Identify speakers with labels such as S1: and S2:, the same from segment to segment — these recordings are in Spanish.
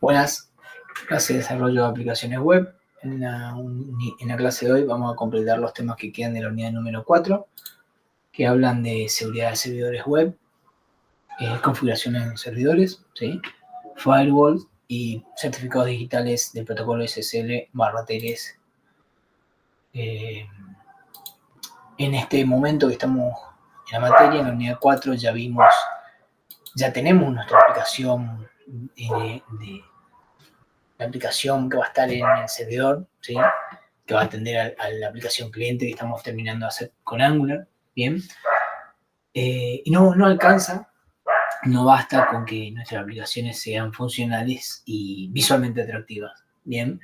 S1: Buenas, clase de desarrollo de aplicaciones web. En la clase de hoy vamos a completar los temas que quedan de la unidad número 4, que hablan de seguridad de servidores web, configuraciones en servidores, ¿sí? Firewall y certificados digitales del protocolo SSL/TLS. En este momento que estamos en la materia, en la unidad 4, ya tenemos nuestra aplicación la aplicación que va a estar en el servidor, ¿sí? Que va a atender a la aplicación cliente que estamos terminando de hacer con Angular, ¿bien? Y no alcanza, no basta con que nuestras aplicaciones sean funcionales y visualmente atractivas, ¿bien?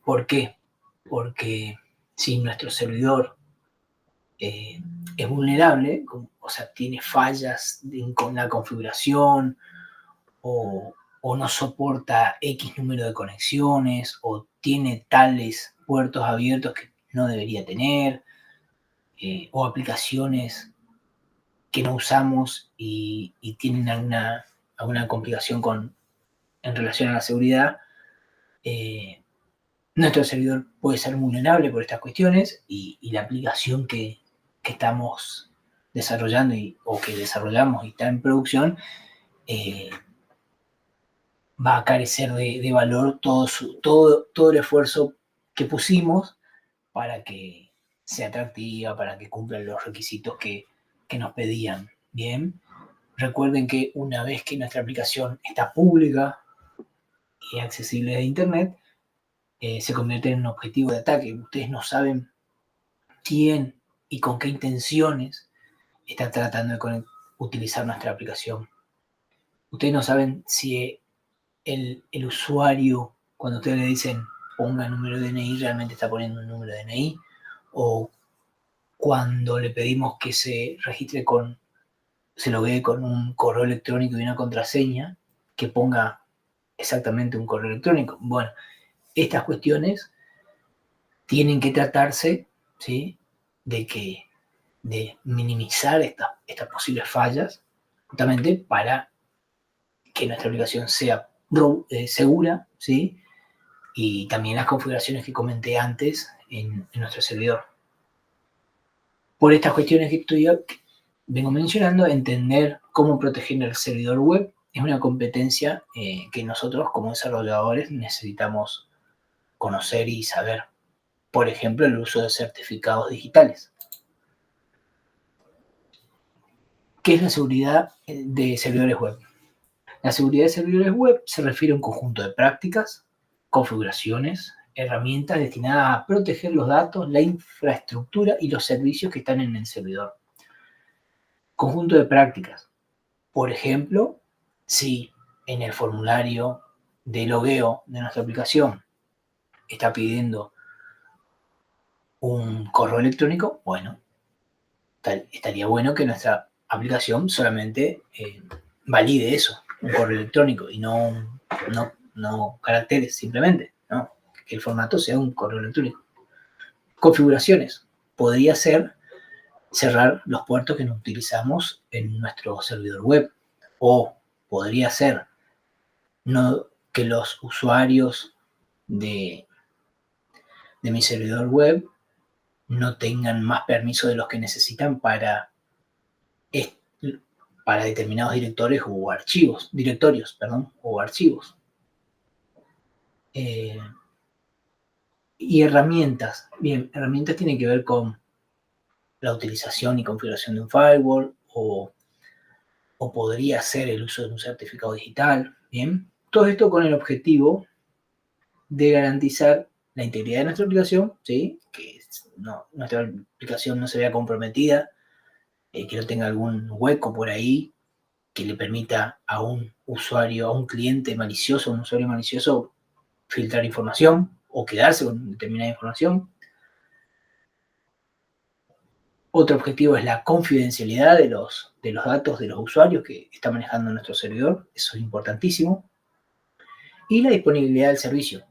S1: ¿Por qué? Porque si nuestro servidor es vulnerable, o sea, tiene fallas con la configuración o no soporta X número de conexiones o tiene tales puertos abiertos que no debería tener, o aplicaciones que no usamos y tienen alguna complicación en relación a la seguridad, nuestro servidor puede ser vulnerable por estas cuestiones y la aplicación que estamos desarrollando o que desarrollamos y está en producción, va a carecer de valor todo el esfuerzo que pusimos para que sea atractiva, para que cumplan los requisitos que nos pedían. Bien, recuerden que una vez que nuestra aplicación está pública y accesible de Internet, se convierte en un objetivo de ataque. Ustedes no saben quién y con qué intenciones está tratando de utilizar nuestra aplicación. Ustedes no saben si el usuario, cuando ustedes le dicen ponga número de DNI, realmente está poniendo un número de DNI, o cuando le pedimos que se loguee con un correo electrónico y una contraseña, que ponga exactamente un correo electrónico. Bueno, estas cuestiones tienen que tratarse, ¿sí?, de minimizar estas posibles fallas, justamente para que nuestra aplicación sea segura, ¿sí?, y también las configuraciones que comenté antes en nuestro servidor. Por estas cuestiones que vengo mencionando, entender cómo proteger el servidor web es una competencia que nosotros como desarrolladores necesitamos conocer y saber. Por ejemplo, el uso de certificados digitales. ¿Qué es la seguridad de servidores web? La seguridad de servidores web se refiere a un conjunto de prácticas, configuraciones, herramientas destinadas a proteger los datos, la infraestructura y los servicios que están en el servidor. Conjunto de prácticas. Por ejemplo, si en el formulario de logueo de nuestra aplicación está pidiendo un correo electrónico, bueno, estaría bueno que nuestra aplicación solamente valide eso, un correo electrónico, y no caracteres simplemente, ¿no? Que el formato sea un correo electrónico. Configuraciones. Podría ser cerrar los puertos que no utilizamos en nuestro servidor web, o podría ser que los usuarios de mi servidor web no tengan más permiso de los que necesitan para determinados directorios o archivos. Y herramientas. Bien, herramientas tienen que ver con la utilización y configuración de un firewall, o podría ser el uso de un certificado digital. Bien, todo esto con el objetivo de garantizar la integridad de nuestra aplicación, ¿sí?, que nuestra aplicación no se vea comprometida, que no tenga algún hueco por ahí que le permita a un usuario, a un cliente malicioso, a un usuario malicioso, filtrar información o quedarse con determinada información. Otro objetivo es la confidencialidad de los datos de los usuarios que está manejando nuestro servidor. Eso es importantísimo. Y la disponibilidad del servicio.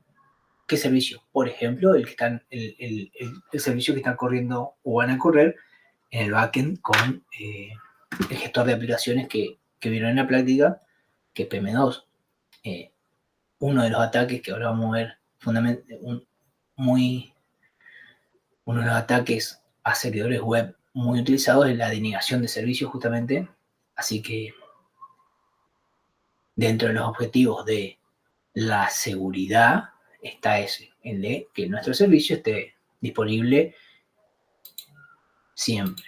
S1: ¿Qué servicio? Por ejemplo, el servicio que están corriendo o van a correr en el backend con el gestor de aplicaciones que vieron en la práctica, que es PM2. Uno de los ataques que ahora vamos a ver, uno de los ataques a servidores web muy utilizados es la denegación de servicios justamente. Así que dentro de los objetivos de la seguridad está ese, el de que nuestro servicio esté disponible siempre.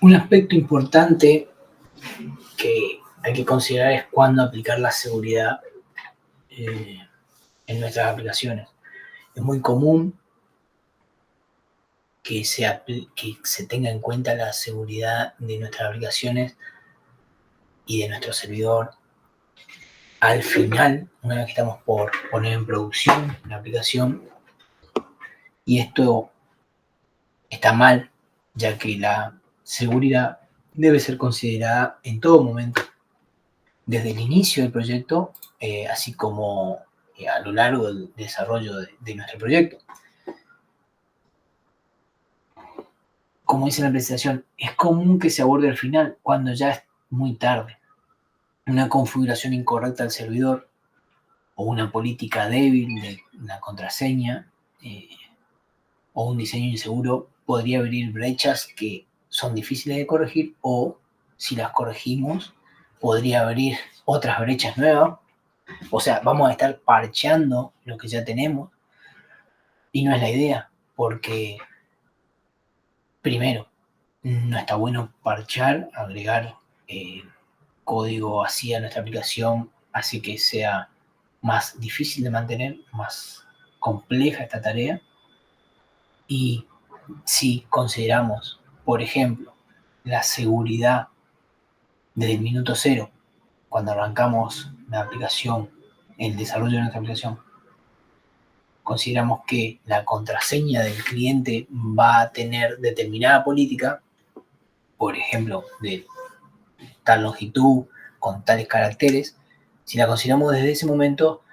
S1: Un aspecto importante que hay que considerar es cuándo aplicar la seguridad en nuestras aplicaciones. Es muy común que se tenga en cuenta la seguridad de nuestras aplicaciones y de nuestro servidor al final, una vez que estamos por poner en producción la aplicación. Y esto está mal, ya que la seguridad debe ser considerada en todo momento, desde el inicio del proyecto, así como a lo largo del desarrollo de nuestro proyecto. Como dice la presentación, es común que se aborde al final cuando ya es muy tarde. Una configuración incorrecta del servidor o una política débil de la contraseña o un diseño inseguro podría abrir brechas que son difíciles de corregir, o si las corregimos podría abrir otras brechas nuevas. O sea, vamos a estar parcheando lo que ya tenemos y no es la idea, porque primero, no está bueno parchar, agregar código así a nuestra aplicación, hace que sea más difícil de mantener, más compleja esta tarea. Y si consideramos, por ejemplo, la seguridad desde el minuto cero, cuando arrancamos la aplicación, el desarrollo de nuestra aplicación, consideramos que la contraseña del cliente va a tener determinada política, por ejemplo, de tal longitud, con tales caracteres. Si la consideramos desde ese momento,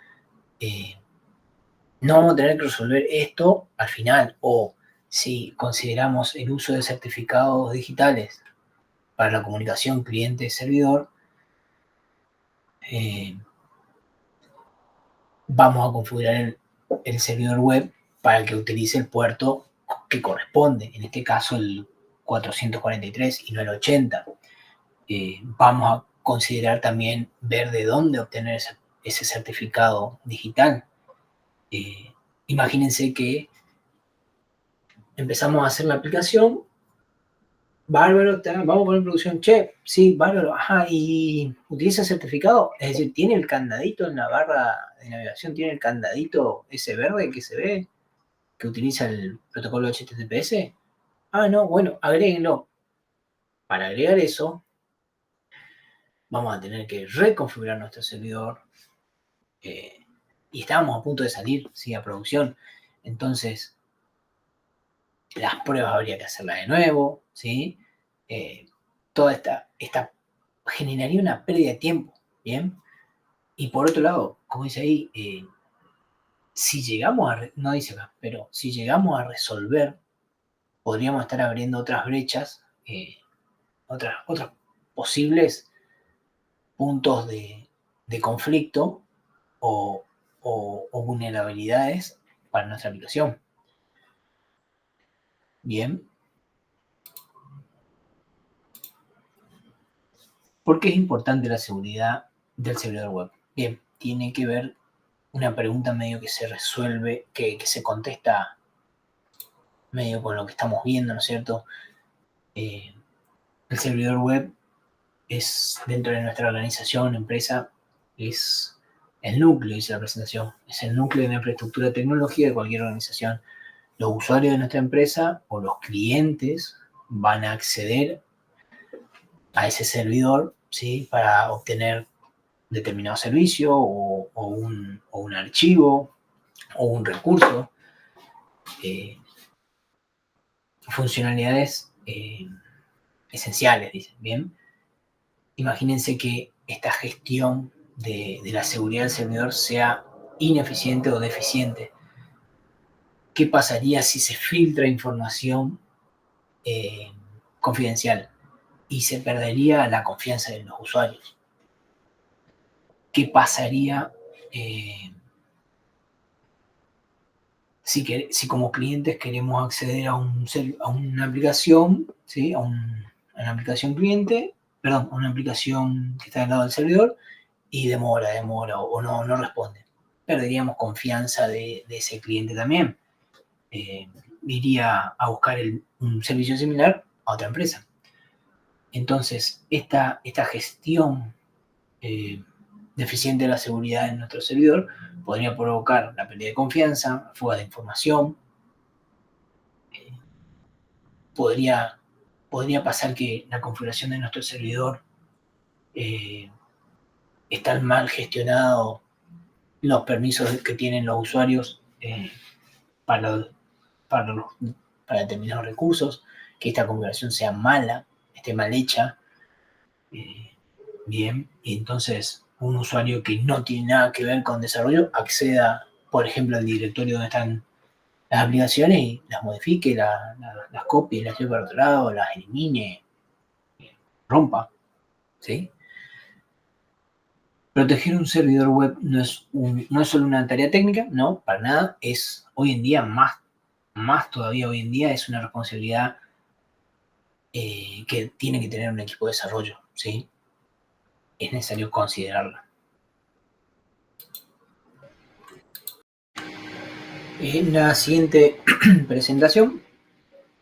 S1: no vamos a tener que resolver esto al final. O si consideramos el uso de certificados digitales para la comunicación cliente-servidor, vamos a configurar el servidor web para que utilice el puerto que corresponde, en este caso el 443 y no el 80. Vamos a considerar también ver de dónde obtener ese certificado digital. Imagínense que empezamos a hacer la aplicación, bárbaro, vamos a poner en producción, sí, bárbaro, ajá, y utiliza el certificado, es decir, tiene el candadito en la barra de navegación, tiene el candadito ese verde que se ve, que utiliza el protocolo HTTPS. Ah, no, bueno, agréguenlo. Para agregar eso, vamos a tener que reconfigurar nuestro servidor, y estábamos a punto de salir, ¿sí?, a producción. Entonces, las pruebas habría que hacerlas de nuevo, ¿sí? Toda esta generaría una pérdida de tiempo, ¿bien? Y por otro lado, como dice ahí, si llegamos no dice acá, pero si llegamos a resolver, podríamos estar abriendo otras brechas, otros posibles puntos de conflicto o vulnerabilidades para nuestra aplicación. Bien. ¿Por qué es importante la seguridad del servidor web? Bien, tiene que ver una pregunta medio que se resuelve, que se contesta medio con lo que estamos viendo, ¿no es cierto? El servidor web es, dentro de nuestra organización, empresa, es el núcleo, dice la presentación, es el núcleo de la infraestructura tecnológica de cualquier organización. Los usuarios de nuestra empresa o los clientes van a acceder a ese servidor, ¿sí?, para obtener determinado servicio o un archivo o un recurso, funcionalidades esenciales, dicen, ¿bien? Imagínense que esta gestión de la seguridad del servidor sea ineficiente o deficiente. ¿Qué pasaría si se filtra información confidencial? Y se perdería la confianza de los usuarios. qué pasaría si como clientes queremos acceder a una aplicación, ¿sí? a una aplicación cliente, perdón, a una aplicación que está al lado del servidor y demora o no responde. Perderíamos confianza de ese cliente también. Iría a buscar un servicio similar a otra empresa. Entonces, esta gestión deficiente de la seguridad en nuestro servidor podría provocar la pérdida de confianza, fuga de información, podría pasar que la configuración de nuestro servidor están mal gestionados los permisos que tienen los usuarios para, para, los, para determinados recursos, que esta configuración sea mala, esté mal hecha. Bien, y entonces un usuario que no tiene nada que ver con desarrollo acceda, por ejemplo, al directorio donde están las aplicaciones y las modifique, las copie, las lleve para otro lado, las elimine, rompa, ¿sí? Proteger un servidor web no es solo una tarea técnica, no, para nada, es hoy en día, más todavía hoy en día, es una responsabilidad que tiene que tener un equipo de desarrollo, ¿sí? Es necesario considerarla. En la siguiente presentación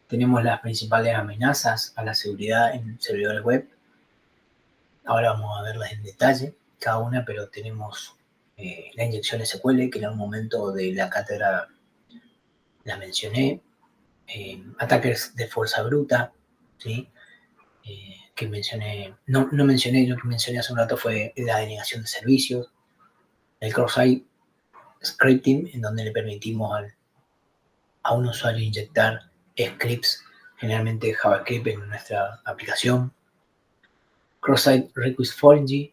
S1: tenemos las principales amenazas a la seguridad en servidores web. Ahora vamos a verlas en detalle, cada una, pero tenemos la inyección SQL, que en algún momento de la cátedra la mencioné, ataques de fuerza bruta, ¿sí? Que mencioné, no mencioné, lo que mencioné hace un rato fue la denegación de servicios, el cross-site scripting, en donde le permitimos a un usuario inyectar scripts, generalmente JavaScript, en nuestra aplicación. Cross-site request foreign,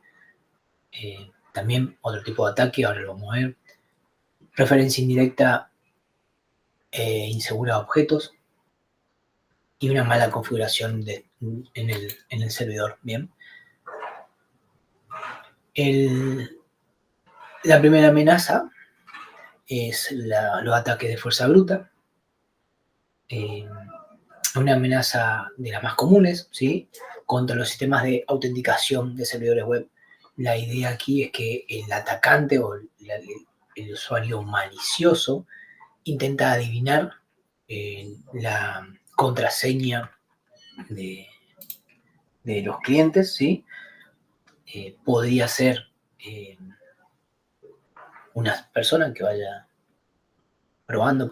S1: también otro tipo de ataque, ahora lo vamos a ver. Referencia indirecta insegura a objetos y una mala configuración en el servidor. Bien. La primera amenaza es los ataques de fuerza bruta. Una amenaza de las más comunes, ¿sí? Contra los sistemas de autenticación de servidores web. La idea aquí es que el atacante o el usuario malicioso intenta adivinar la contraseña de los clientes, ¿sí? Podría ser una persona que vaya probando,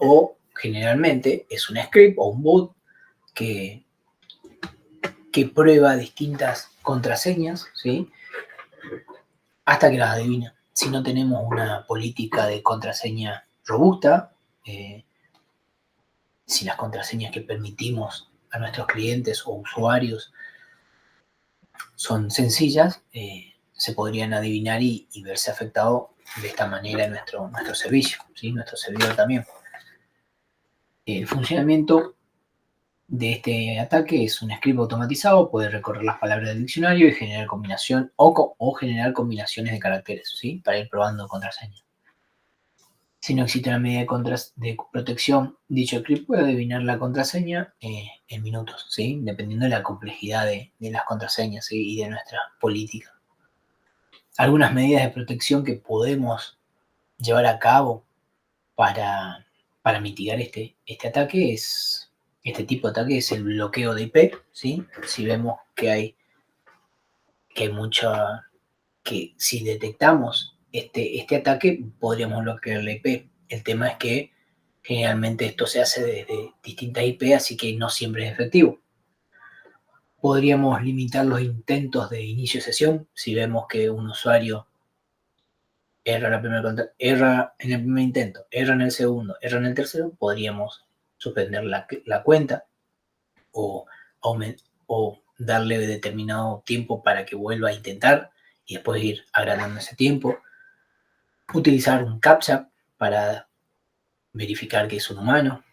S1: o generalmente es un script o un bot que prueba distintas contraseñas, ¿sí? Hasta que las adivina. Si no tenemos una política de contraseña robusta, si las contraseñas que permitimos a nuestros clientes o usuarios son sencillas, se podrían adivinar y verse afectado de esta manera nuestro servicio, ¿sí? Nuestro servidor también. El funcionamiento de este ataque es un script automatizado, puede recorrer las palabras del diccionario y generar combinación o generar combinaciones de caracteres, ¿sí? Para ir probando contraseñas. Si no existe una medida de protección, dicho script puede adivinar la contraseña en minutos, ¿sí? Dependiendo de la complejidad de las contraseñas, ¿sí? Y de nuestra política. Algunas medidas de protección que podemos llevar a cabo para mitigar este ataque este tipo de ataque es el bloqueo de IP, ¿sí? Si vemos que hay que si detectamos este ataque, podríamos bloquear la IP. El tema es que generalmente esto se hace desde distintas IP, así que no siempre es efectivo. Podríamos limitar los intentos de inicio de sesión. Si vemos que un usuario erra en el primer intento, erra en el segundo, erra en el tercero, podríamos suspender la cuenta o darle determinado tiempo para que vuelva a intentar y después ir agrandando ese tiempo. Utilizar un CAPTCHA para verificar que es un humano.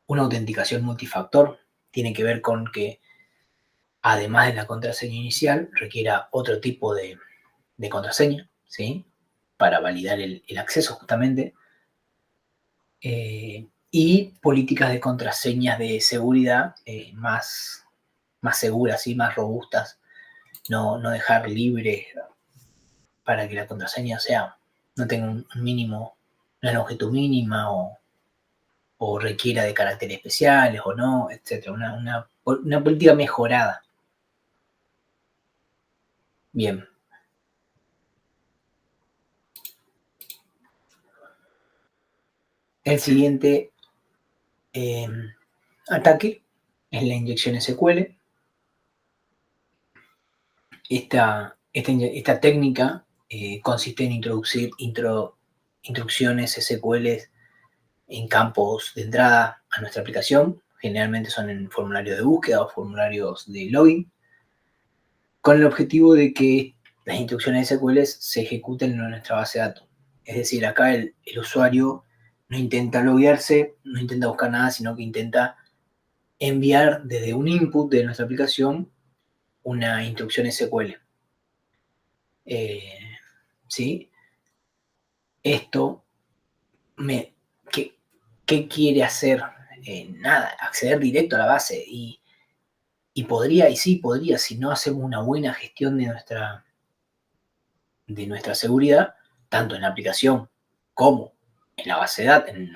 S1: Una autenticación multifactor tiene que ver con que, además de la contraseña inicial, requiera otro tipo de de contraseña, ¿sí? Para validar el acceso justamente. Y políticas de contraseñas de seguridad más seguras y más robustas. No dejar libre para que la contraseña no tenga un mínimo, una longitud mínima o requiera de caracteres especiales o no, etc. Una política mejorada. Bien. El siguiente ataque es la inyección SQL. Esta técnica consiste en introducir instrucciones SQL en campos de entrada a nuestra aplicación. Generalmente son en formularios de búsqueda o formularios de login, con el objetivo de que las instrucciones SQL se ejecuten en nuestra base de datos. Es decir, acá el usuario no intenta loguearse, no intenta buscar nada, sino que intenta enviar desde un input de nuestra aplicación una instrucción SQL. ¿Sí? Esto, ¿qué quiere hacer? Nada, acceder directo a la base. Y sí podría, si no hacemos una buena gestión de nuestra seguridad, tanto en la aplicación como en la base de datos, en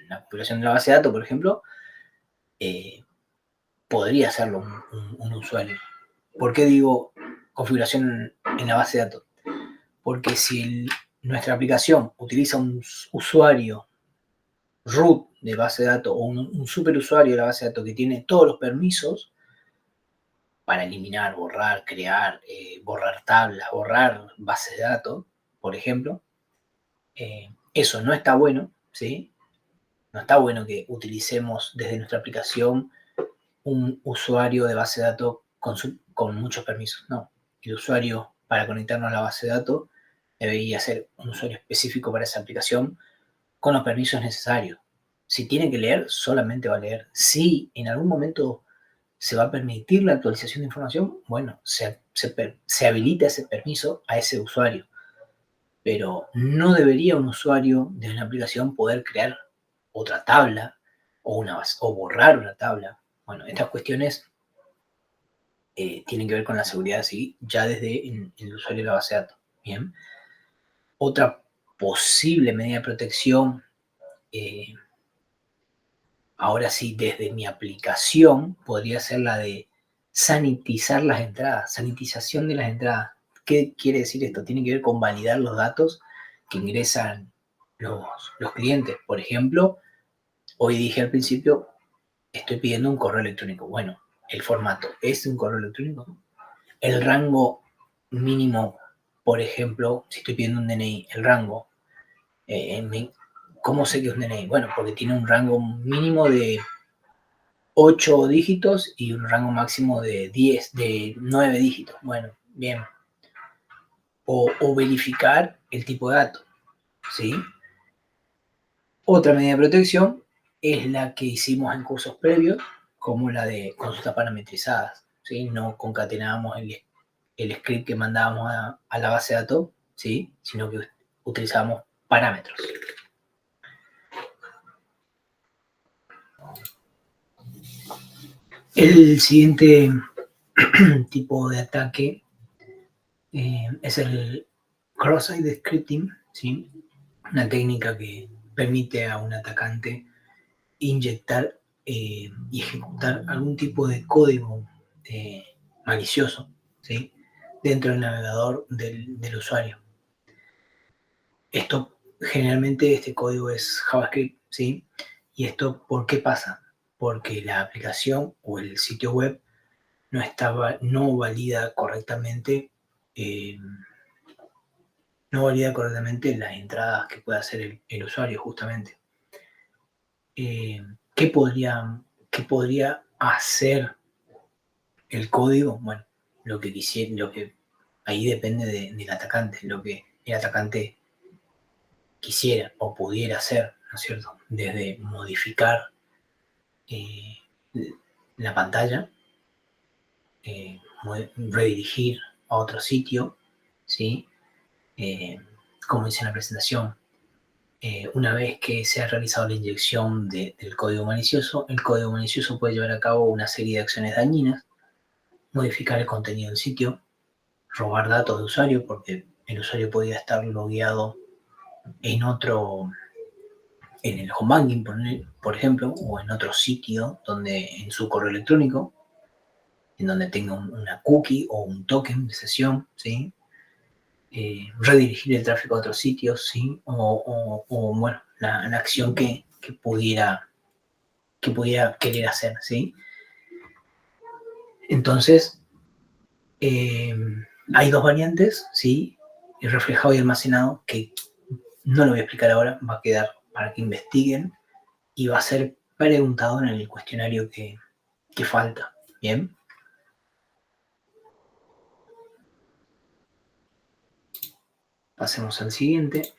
S1: la configuración de la base de datos, por ejemplo, podría hacerlo un usuario. ¿Por qué digo configuración en la base de datos? Porque si nuestra aplicación utiliza un usuario root de base de datos o un superusuario de la base de datos que tiene todos los permisos para eliminar, borrar, crear, borrar tablas, borrar bases de datos, por ejemplo, eso no está bueno, ¿sí? No está bueno que utilicemos desde nuestra aplicación un usuario de base de datos con muchos permisos. No, el usuario para conectarnos a la base de datos debería ser un usuario específico para esa aplicación con los permisos necesarios. Si tiene que leer, solamente va a leer. Si en algún momento se va a permitir la actualización de información, bueno, se habilita ese permiso a ese usuario. Pero no debería un usuario de una aplicación poder crear otra tabla o borrar una tabla. Bueno, estas cuestiones tienen que ver con la seguridad, ¿sí? Ya desde el usuario de la base de datos. Bien. Otra posible medida de protección, ahora sí, desde mi aplicación, podría ser la de sanitizar las entradas, sanitización de las entradas. ¿Qué quiere decir esto? Tiene que ver con validar los datos que ingresan los clientes. Por ejemplo, hoy dije al principio, estoy pidiendo un correo electrónico. Bueno, el formato es un correo electrónico. El rango mínimo, por ejemplo, si estoy pidiendo un DNI, el rango, ¿cómo sé que es un DNI? Bueno, porque tiene un rango mínimo de 8 dígitos y un rango máximo de 9 dígitos. Bueno, bien. O verificar el tipo de dato, ¿sí? Otra medida de protección es la que hicimos en cursos previos, como la de consultas parametrizadas, ¿sí? No concatenábamos el script que mandábamos a la base de datos, ¿sí? Sino que utilizábamos parámetros. El siguiente tipo de ataque es el cross-site scripting, ¿sí? Una técnica que permite a un atacante inyectar y ejecutar algún tipo de código malicioso, ¿sí? Dentro del navegador del usuario. Esto, generalmente, este código es JavaScript, ¿sí? ¿Y esto por qué pasa? Porque la aplicación o el sitio web no valida correctamente las entradas que puede hacer el usuario, justamente. ¿Qué podría hacer el código? Bueno, lo que ahí depende del atacante, lo que el atacante quisiera o pudiera hacer, ¿no es cierto? Desde modificar la pantalla, redirigir a otro sitio, ¿sí? como dice en la presentación, una vez que se ha realizado la inyección del código malicioso, el código malicioso puede llevar a cabo una serie de acciones dañinas, modificar el contenido del sitio, robar datos de usuario, porque el usuario podía estar logueado en en el home banking, por ejemplo, o en otro sitio donde en su correo electrónico, en donde tenga una cookie o un token de sesión, ¿sí? Redirigir el tráfico a otros sitios, ¿sí? O bueno, la acción que pudiera querer hacer, ¿sí? Entonces, eh, hay dos variantes, ¿sí? El reflejado y almacenado, que no lo voy a explicar ahora, va a quedar para que investiguen y va a ser preguntado en el cuestionario que falta, ¿bien? Pasemos al siguiente.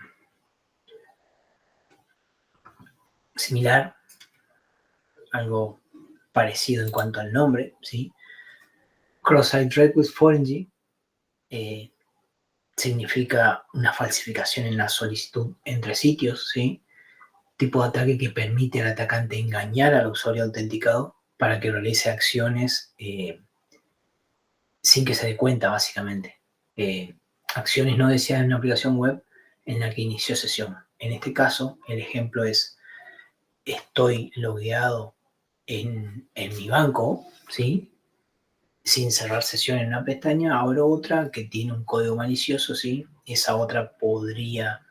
S1: Similar, algo parecido en cuanto al nombre, ¿sí? Cross-site request forensic significa una falsificación en la solicitud entre sitios, ¿sí? Tipo de ataque que permite al atacante engañar al usuario autenticado para que realice acciones sin que se dé cuenta, básicamente. Eh, Acciones no deseadas en una aplicación web en la que inició sesión. En este caso, el ejemplo es, estoy logueado en mi banco, ¿sí? Sin cerrar sesión en una pestaña, abro otra que tiene un código malicioso, ¿sí? Esa otra podría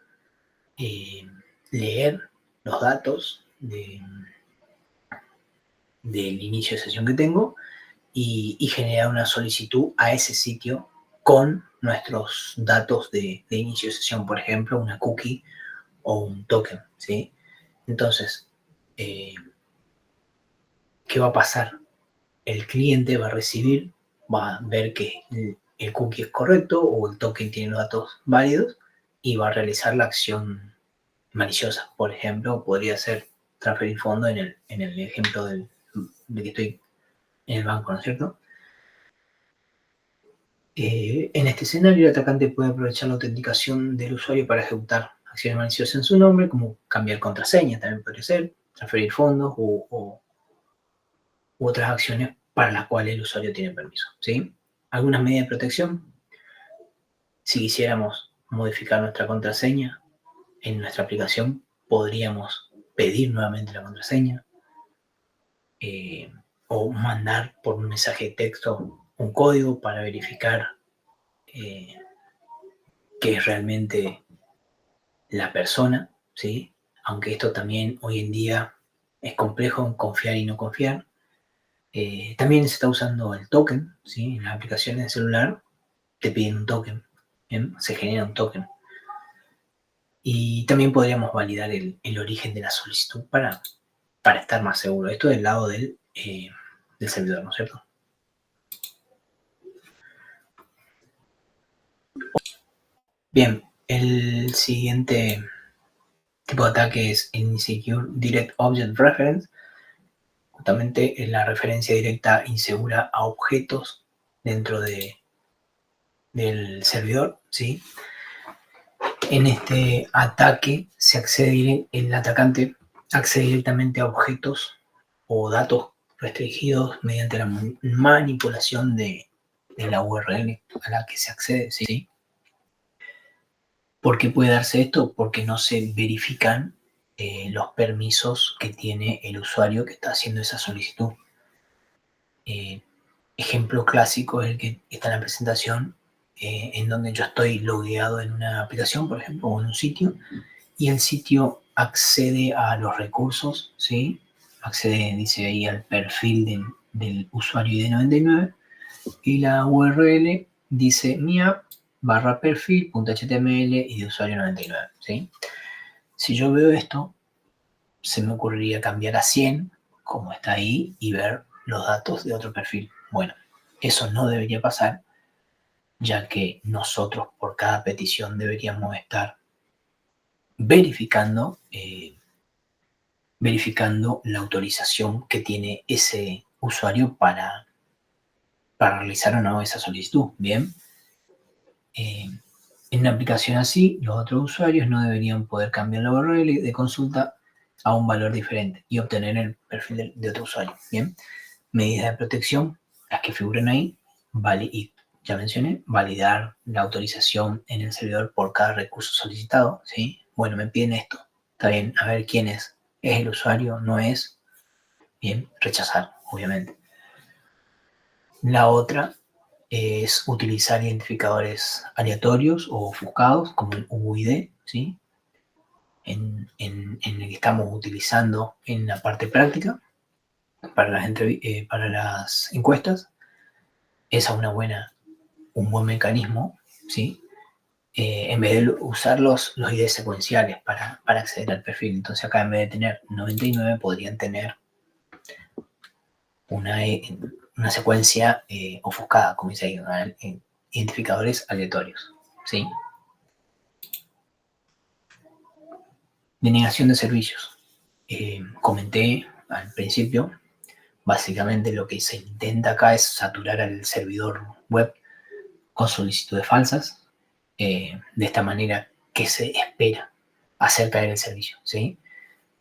S1: eh, leer los datos del inicio de sesión que tengo y generar una solicitud a ese sitio con nuestros datos de inicio de sesión, por ejemplo, una cookie o un token, ¿sí? Entonces, eh, ¿qué va a pasar? El cliente va a recibir, va a ver que el cookie es correcto o el token tiene los datos válidos y va a realizar la acción maliciosa. Por ejemplo, podría ser transferir fondos en el ejemplo de que estoy en el banco, ¿no es cierto? En este escenario, el atacante puede aprovechar la autenticación del usuario para ejecutar acciones maliciosas en su nombre, como cambiar contraseña, también podría ser, transferir fondos u otras acciones para las cuales el usuario tiene permiso, ¿sí? Algunas medidas de protección. Si quisiéramos modificar nuestra contraseña en nuestra aplicación, podríamos pedir nuevamente la contraseña eh, o mandar por un mensaje de texto un código para verificar eh, que es realmente la persona, ¿sí? Aunque esto también hoy en día es complejo en confiar y no confiar. También se está usando el token, ¿sí? En las aplicaciones de celular te piden un token, ¿bien? Se genera un token. Y también podríamos validar el origen de la solicitud para estar más seguro. Esto del lado del servidor, ¿no es cierto? Bien, el siguiente tipo de ataque es Insecure Direct Object Reference. Justamente es la referencia directa insegura a objetos dentro del servidor, ¿sí? En este ataque el atacante accede directamente a objetos o datos restringidos mediante la manipulación de la URL a la que se accede, ¿sí? ¿Por qué puede darse esto? Porque no se verifican los permisos que tiene el usuario que está haciendo esa solicitud. Eh, Ejemplo clásico es el que está en la presentación, en donde yo estoy logueado en una aplicación, por ejemplo, o en un sitio, y el sitio accede a los recursos, ¿sí? Accede, dice ahí, al perfil del usuario ID99 y la URL dice mi app barra perfil.html y de usuario 99, ¿sí? Si yo veo esto, se me ocurriría cambiar a 100, como está ahí, y ver los datos de otro perfil. Bueno, eso no debería pasar, ya que nosotros por cada petición deberíamos estar verificando, verificando la autorización que tiene ese usuario para realizar o no esa solicitud. Bien. En una aplicación así, los otros usuarios no deberían poder cambiar la URL de consulta a un valor diferente y obtener el perfil de otro usuario. Bien, medidas de protección, las que figuran ahí, vale, y ya mencioné, validar la autorización en el servidor por cada recurso solicitado, ¿sí? Bueno, me piden esto, está bien, a ver quién es el usuario, no es, bien, rechazar, obviamente. La otra es utilizar identificadores aleatorios o ofuscados, como el UID, ¿sí? En el que estamos utilizando en la parte práctica para las encuestas. Esa es un buen mecanismo, ¿sí? En vez de usar los ID secuenciales para acceder al perfil. Entonces acá en vez de tener 99 podrían tener una secuencia ofuscada, como dice ahí, identificadores aleatorios, ¿sí? Denegación de servicios. Comenté al principio, básicamente lo que se intenta acá es saturar al servidor web con solicitudes falsas. De esta manera, ¿qué se espera hacer caer el servicio? ¿Sí?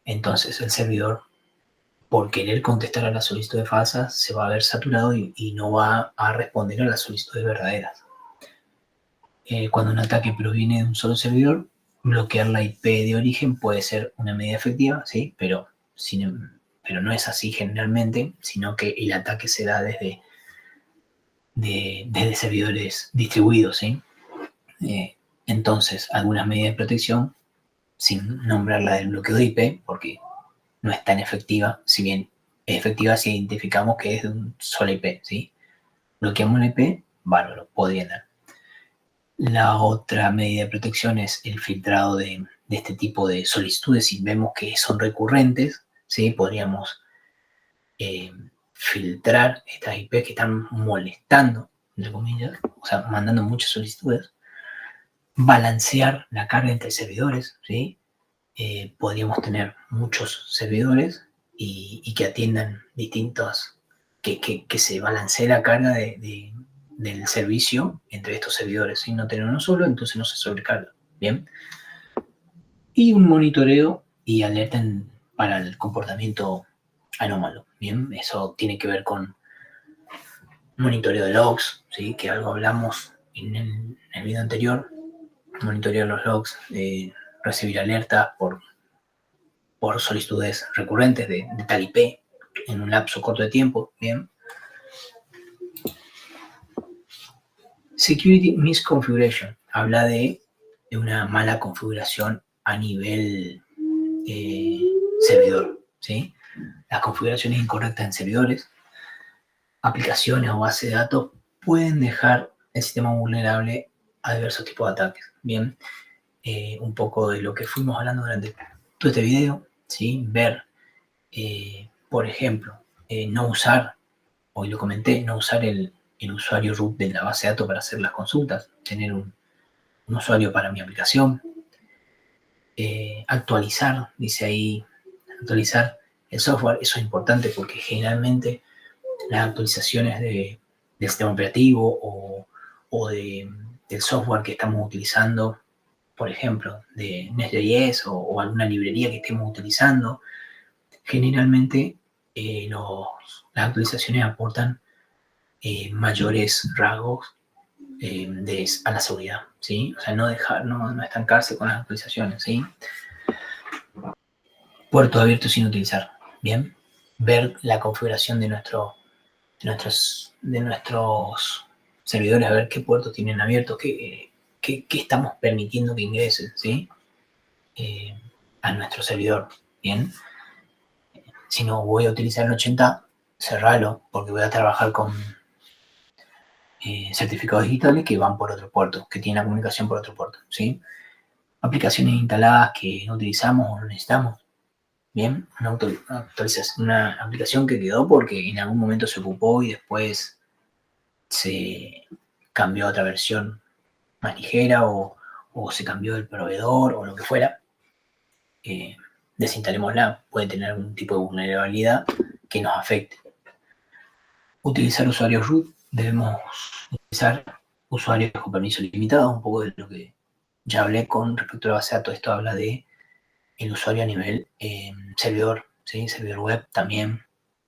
S1: Entonces el servidor, por querer contestar a las solicitudes falsas, se va a ver saturado y no va a responder a las solicitudes verdaderas. Cuando un ataque proviene de un solo servidor, bloquear la IP de origen puede ser una medida efectiva, ¿sí? Pero no es así generalmente, sino que el ataque se da desde servidores distribuidos, ¿sí? Entonces, algunas medidas de protección, sin nombrar la del bloqueo de IP, porque no es tan efectiva, si bien es efectiva si identificamos que es de un solo IP, ¿sí? Bloqueamos la IP, bárbaro, podría dar. La otra medida de protección es el filtrado de este tipo de solicitudes. Si vemos que son recurrentes, ¿sí? Podríamos filtrar estas IP que están molestando, entre comillas, o sea, mandando muchas solicitudes, balancear la carga entre servidores, ¿sí? Podríamos tener muchos servidores y que atiendan distintos, que se balancee la carga del servicio entre estos servidores, ¿sí? No tener uno solo, entonces no se sobrecarga, ¿bien? Y un monitoreo y alerta para el comportamiento anómalo, ¿bien? Eso tiene que ver con monitoreo de logs, ¿sí? Que algo hablamos en el video anterior, monitorear los logs, recibir alertas por solicitudes recurrentes de tal IP en un lapso corto de tiempo, ¿bien? Security misconfiguration habla de una mala configuración a nivel servidor, ¿sí? Las configuraciones incorrectas en servidores, aplicaciones o bases de datos pueden dejar el sistema vulnerable a diversos tipos de ataques, ¿bien? Un poco de lo que fuimos hablando durante todo este video, ¿sí? Ver, por ejemplo, no usar, hoy lo comenté, no usar el usuario root de la base de datos para hacer las consultas, tener un usuario para mi aplicación, actualizar, dice ahí, actualizar el software. Eso es importante porque generalmente las actualizaciones del sistema operativo o del software que estamos utilizando, por ejemplo, de Nest.js o alguna librería que estemos utilizando, generalmente las actualizaciones aportan mayores rasgos a la seguridad, ¿sí? O sea, no estancarse con las actualizaciones, ¿sí? Puertos abiertos sin utilizar, ¿bien? Ver la configuración de nuestros servidores, a ver qué puertos tienen abiertos, qué estamos permitiendo que ingresen, ¿sí? A nuestro servidor, ¿bien? Si no voy a utilizar el 80, cerralo, porque voy a trabajar con certificados digitales que van por otro puerto, que tienen la comunicación por otro puerto, ¿sí? Aplicaciones instaladas que no utilizamos o no necesitamos, ¿bien? Una aplicación que quedó porque en algún momento se ocupó y después se cambió a otra versión más ligera o se cambió el proveedor o lo que fuera. Desinstalémosla, puede tener algún tipo de vulnerabilidad que nos afecte. Utilizar usuarios root, debemos utilizar usuarios con permiso limitado, un poco de lo que Ya hablé con respecto a la base de datos, esto habla de el usuario a nivel servidor, ¿sí? Servidor web también,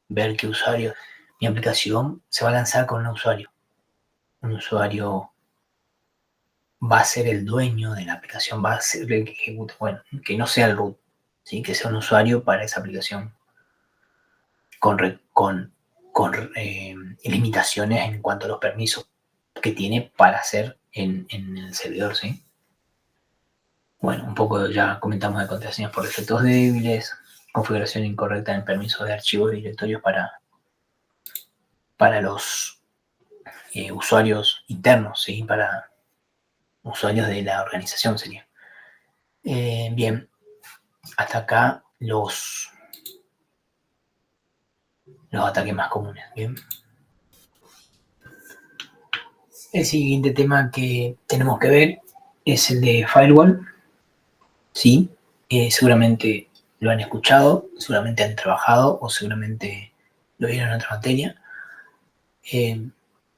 S1: ver qué usuario. Mi aplicación se va a lanzar con un usuario. Un usuario va a ser el dueño de la aplicación, va a ser el que ejecute, bueno, que no sea el root, ¿sí? Que sea un usuario para esa aplicación con limitaciones en cuanto a los permisos que tiene para hacer en el servidor, ¿sí? Bueno, un poco ya comentamos de contraseñas por defectos débiles, configuración incorrecta en permisos de archivos y directorios para los usuarios internos, ¿sí? Para usuarios de la organización sería. Bien, hasta acá los ataques más comunes. Bien. El siguiente tema que tenemos que ver es el de firewall. Sí, seguramente lo han escuchado, seguramente han trabajado o seguramente lo vieron en otra materia.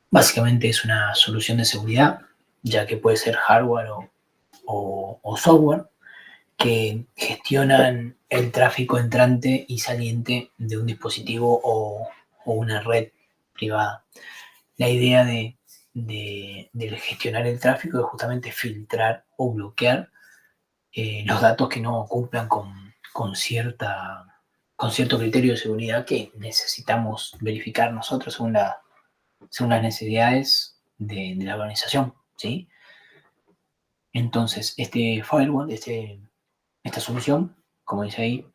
S1: Básicamente es una solución de seguridad, ya que puede ser hardware o software, que gestionan el tráfico entrante y saliente de un dispositivo o una red privada. La idea de gestionar el tráfico es justamente filtrar o bloquear los datos que no cumplan con cierto criterio de seguridad que necesitamos verificar nosotros según las necesidades de la organización, ¿sí? Entonces, este firewall, esta solución, como dice ahí,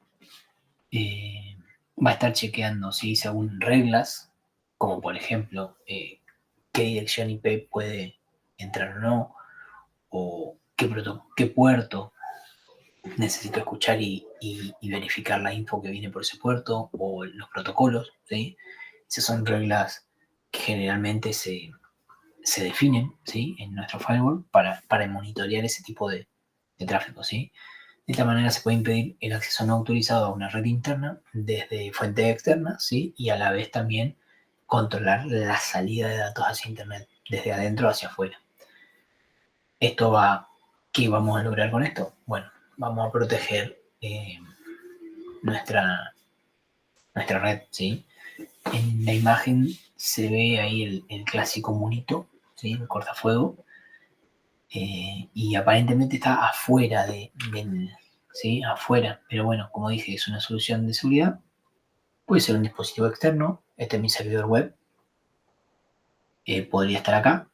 S1: eh, va a estar chequeando, ¿sí? Según reglas, como por ejemplo, qué dirección IP puede entrar o no, o qué puerto necesito escuchar y verificar la info que viene por ese puerto, o los protocolos, ¿sí? Esas son reglas que generalmente se definen, ¿sí? En nuestro firewall para monitorear ese tipo de tráfico, ¿sí? De esta manera se puede impedir el acceso no autorizado a una red interna desde fuentes externas, ¿sí? Y a la vez también controlar la salida de datos hacia Internet, desde adentro hacia afuera. ¿Qué vamos a lograr con esto? Bueno, vamos a proteger nuestra red, ¿sí? En la imagen se ve ahí el clásico monito, ¿sí? El cortafuego, y aparentemente está afuera ¿sí? Afuera, pero bueno, como dije, es una solución de seguridad. Puede ser un dispositivo externo, este es mi servidor web, podría estar acá,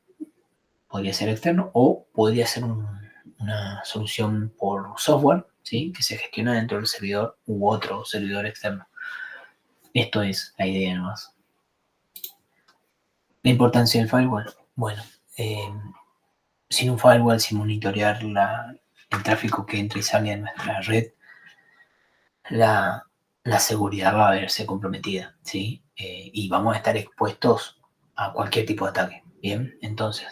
S1: podría ser externo, o podría ser una solución por software, ¿sí? Que se gestiona dentro del servidor u otro servidor externo. Esto es la idea nomás. La importancia del firewall. Bueno, sin un firewall, sin monitorear el tráfico que entra y sale de nuestra red, la seguridad va a verse comprometida, ¿sí? Y vamos a estar expuestos a cualquier tipo de ataque. Bien, entonces,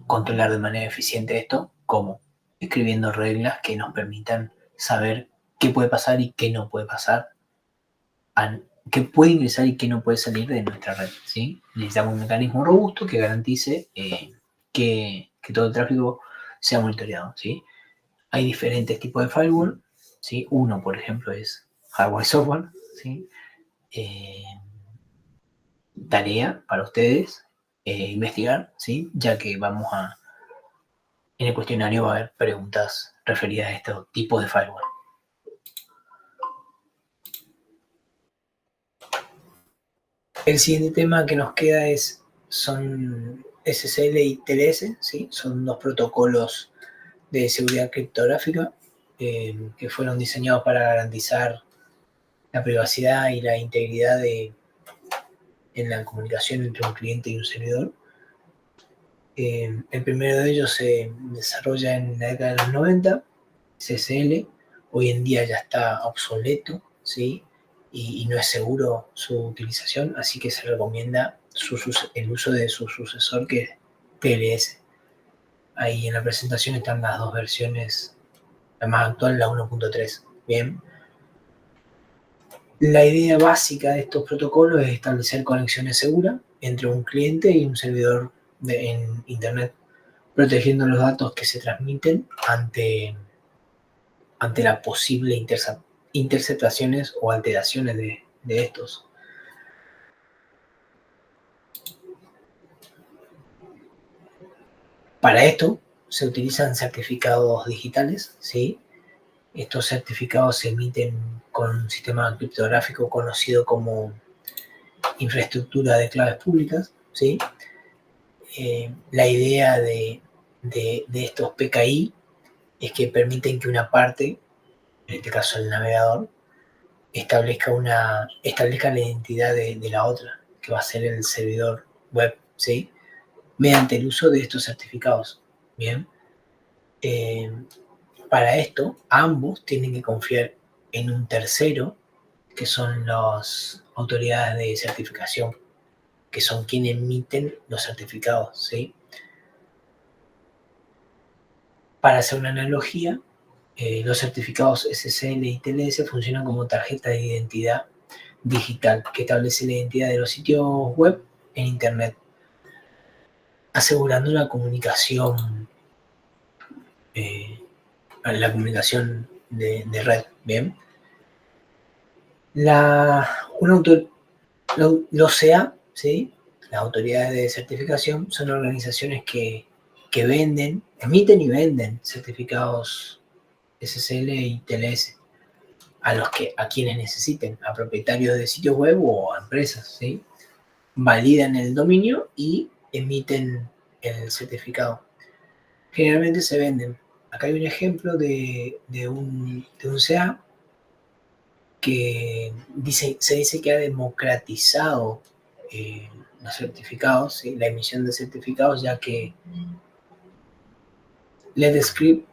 S1: controlar de manera eficiente esto, ¿cómo? Escribiendo reglas que nos permitan saber qué puede pasar y qué no puede pasar, qué puede ingresar y qué no puede salir de nuestra red, ¿sí? Necesitamos un mecanismo robusto que garantice que todo el tráfico sea monitoreado, ¿sí? Hay diferentes tipos de firewall, ¿sí? Uno, por ejemplo, es hardware y software, ¿sí? Tarea para ustedes, investigar, ¿sí? Ya que en el cuestionario va a haber preguntas referidas a estos tipos de firewall. El siguiente tema que nos queda son SSL y TLS, ¿sí? Son dos protocolos de seguridad criptográfica que fueron diseñados para garantizar la privacidad y la integridad en la comunicación entre un cliente y un servidor. El primero de ellos se desarrolla en la década de los 90, SSL. Hoy en día ya está obsoleto, ¿sí? Y no es seguro su utilización, así que se recomienda el uso de su sucesor, que es TLS. Ahí en la presentación están las dos versiones, la más actual, la 1.3. Bien. La idea básica de estos protocolos es establecer conexiones seguras entre un cliente y un servidor en Internet, protegiendo los datos que se transmiten ante la posible interceptaciones o alteraciones de estos. Para esto se utilizan certificados digitales, ¿sí? Estos certificados se emiten con un sistema criptográfico conocido como infraestructura de claves públicas, ¿sí? La idea de estos PKI es que permiten que una parte, en este caso el navegador, establezca la identidad de la otra, que va a ser el servidor web, ¿sí? Mediante el uso de estos certificados. Bien. Para esto, ambos tienen que confiar en un tercero, que son las autoridades de certificación, que son quienes emiten los certificados, ¿sí? Para hacer una analogía, los certificados SSL y TLS funcionan como tarjeta de identidad digital que establece la identidad de los sitios web en Internet, asegurando la comunicación de red. Bien. Los CA, ¿sí? Las autoridades de certificación, son organizaciones que emiten y venden certificados SSL y TLS a quienes necesiten, a propietarios de sitios web o a empresas, ¿sí? Validan el dominio y emiten el certificado. Generalmente se venden. Acá hay un ejemplo de un CA que se dice que ha democratizado los certificados, ¿sí? La emisión de certificados, ya que letscript.org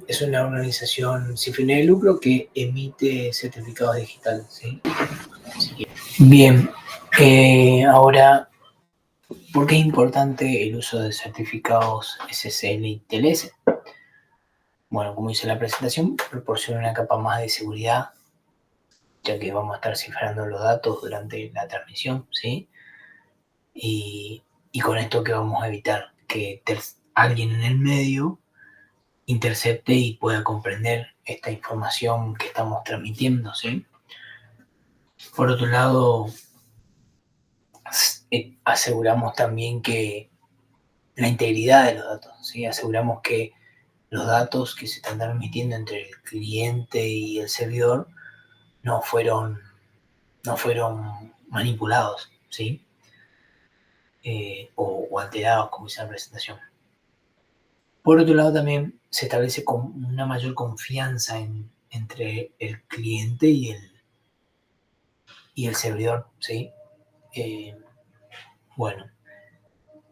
S1: es una organización sin fines de lucro que emite certificados digitales, ¿sí? Bien, ahora, ¿por qué es importante el uso de certificados SSL y TLS? Bueno, como dice la presentación, proporciona una capa más de seguridad, ya que vamos a estar cifrando los datos durante la transmisión, ¿sí? Y con esto que vamos a evitar que alguien en el medio intercepte y pueda comprender esta información que estamos transmitiendo, ¿sí? Por otro lado, aseguramos también que la integridad de los datos, ¿sí? Aseguramos que los datos que se están transmitiendo entre el cliente y el servidor no fueron manipulados, ¿sí? O alterados, como dice la presentación. Por otro lado, también se establece una mayor confianza entre el cliente y el servidor, ¿sí? Bueno,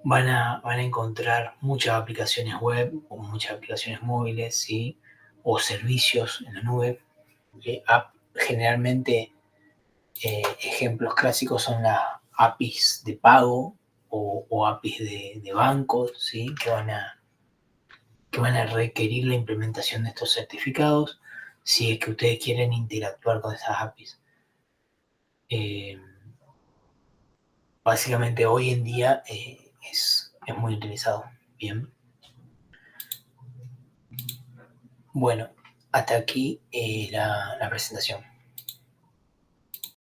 S1: van a encontrar muchas aplicaciones web o muchas aplicaciones móviles, ¿sí? O servicios en la nube. Generalmente, ejemplos clásicos son las APIs de pago o APIs de bancos, ¿sí? Que van a requerir la implementación de estos certificados si es que ustedes quieren interactuar con esas APIs. Básicamente hoy en día es muy utilizado. Bien. Bueno, hasta aquí la presentación.